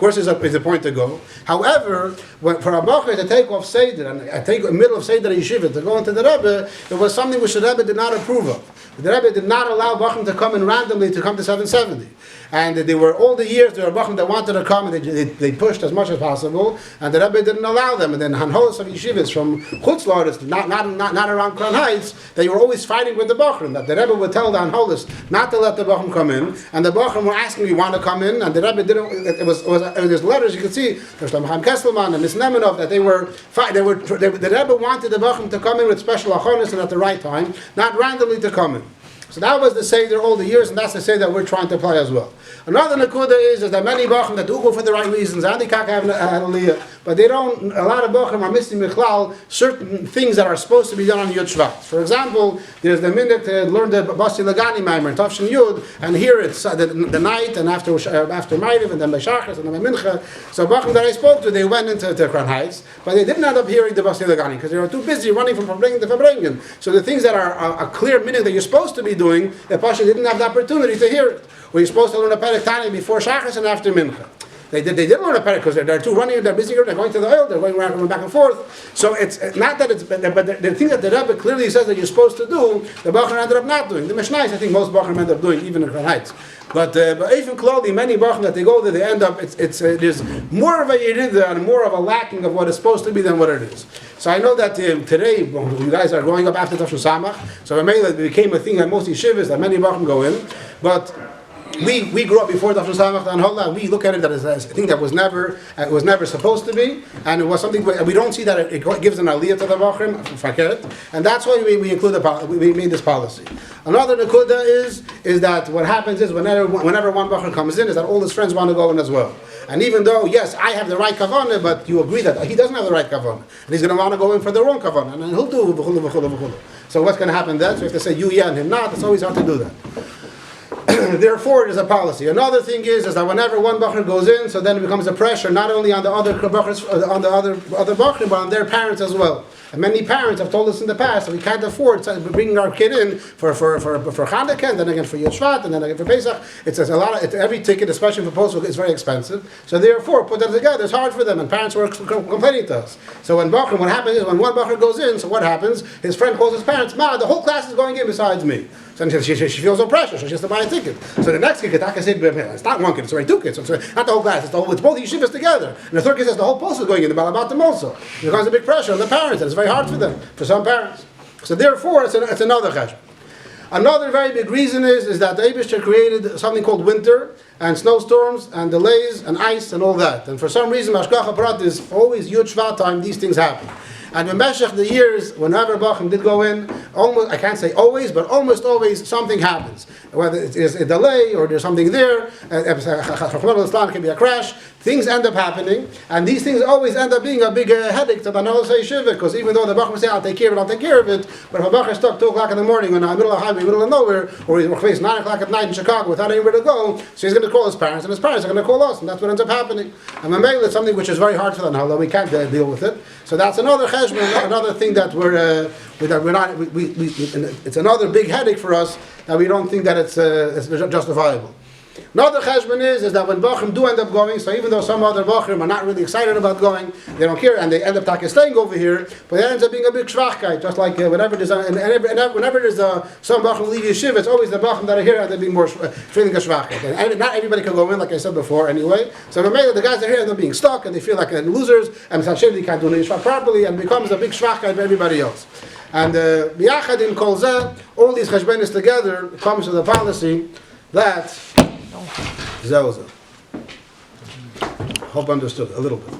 course, is a point to go. However, for a bacher to take off Seder, and take in the middle of Seder Yeshiva, to go into the Rebbe, it was something which the Rebbe did not approve of. The Rebbe did not allow bachrim to come in randomly to come to 770. And they were all the years there were bachrim that wanted to come, and they pushed as much as possible, and the Rebbe didn't allow them. And then hanholos of yeshivas from Chutz La'aretz, not around Crown Heights, they were always fighting with the bachrim. That the Rebbe would tell the hanholos not to let the bachrim come in, and the bachrim were asking, "You want to come in?" And the Rebbe didn't. There's letters you can see. There's Chaim Kesselman and Miss Nemenov that they were the Rebbe wanted the bachrim to come in with special achonis and at the right time, not randomly to come in. So that was the Seder all the years, and that's the Seder that we're trying to apply as well. Another nakuda is that many bachrim that do go for the right reasons, and they can't have an aliyah, but they don't. A lot of bachrim are missing michlal certain things that are supposed to be done on Yud Shvat. For example, there's the minute to learn the Basi Lagani Maimer, Tavshin Yud, and here it's the night, and after Ma'ariv, and then B'Shachas, and then Mincha. So bachrim that I spoke to, they went into Crown Heights, but they didn't end up hearing the Basi Lagani because they were too busy running from Fabringen to Fabringen. So the things that are a clear minute that you're supposed to be doing, the Pasha didn't have the opportunity to hear it. Were you supposed to learn a Perek Tani before Shachas and after Mincha? They did learn a Perek because they're too running, they're busy, they're going to the oil, they're going around, back and forth. So it's not that it's, but the thing that the Rebbe clearly says that you're supposed to do, the Bachar ended up not doing. The Mishnais, I think most Bachar end up doing, even in Crown Heights. But even closely, many Bachar that they go there, they end up, there's more of a Yerida and more of a lacking of what is supposed to be than what it is. So I know that today, you guys are growing up after Tafshin Samach, so it became a thing that most yeshivas, that many Bachar go in, but we grew up before Tafshin Samach and Holla. We look at it as a thing that was never supposed to be, and it was something we don't see that it gives an aliyah to the bachrim fakert, and that's why we include we made this policy. Another nakuda is that what happens is whenever one bachrim comes in, is that all his friends want to go in as well. And even though, yes, I have the right kavanah, but you agree that he doesn't have the right kavanah, and he's going to want to go in for the wrong kavanah, and then he'll do v'chulu v'chulu v'chulu. So what's going to happen then? So if they say you yeah and him not, it's always hard to do that. Therefore, it is a policy. Another thing is that whenever one bachar goes in, so then it becomes a pressure not only on the other bachars, on the other bachar, but on their parents as well. And many parents have told us in the past that we can't afford bringing our kid in for Chanukah, and then again for Yud Shvat, and then again for Pesach. It's a lot. Every ticket, especially for postal, is very expensive. So therefore, put that together. It's hard for them, and parents were complaining to us. So when bachar, what happens is when one bachar goes in, so what happens? His friend calls his parents, "Ma, the whole class is going in besides me." So she feels no pressure, so she has to buy a ticket. So the next kid, I can say, it's not one kid, it's already two kids. So it's not the whole class, it's both yeshivas together. And the third kid says the whole post is going in, the balabatim also. It becomes a big pressure on the parents, and it's very hard for them, for some parents. So therefore, it's another cheshbon. Another very big reason is that the Eibishter created something called winter, and snowstorms, and delays, and ice, and all that. And for some reason, Hashgacha Prat is always Yud Shvat time, these things happen. And in Meshach the years, whenever Bachim did go in, almost, I can't say always, but almost always something happens. Whether it is a delay or there's something there, it can be a crash, things end up happening, and these things always end up being a big headache to the Nahosei Shiva, because even though the Bachim say, I'll take care of it, but if a Bachim is stuck 2 o'clock in the morning in the middle of the highway, middle of nowhere, or he's facing 9 o'clock at night in Chicago without anywhere to go, so he's going to call his parents, and his parents are going to call us, and that's what ends up happening. And Mamela is something which is very hard for the Nahla, we can't deal with it. So that's another cheshbon, another thing that it's another big headache for us that we don't think that it's justifiable. Another cheshbon is that when bachrim do end up going, so even though some other bachrim are not really excited about going, they don't care, and they end up staying over here, but it ends up being a big shvachkeit, just like whenever there's some bachrim leave yeshiva, it's always the bachrim that are here and they're being more feeling a shvachkeit. And not everybody can go in, like I said before, anyway. So the guys that are here end up being stuck, and they feel like losers, and they can't do the yeshiva properly, and becomes a big shvachkeit for everybody else. And biyachad in kol zeh, all these cheshbonis together comes to the policy that Hope understood a little bit.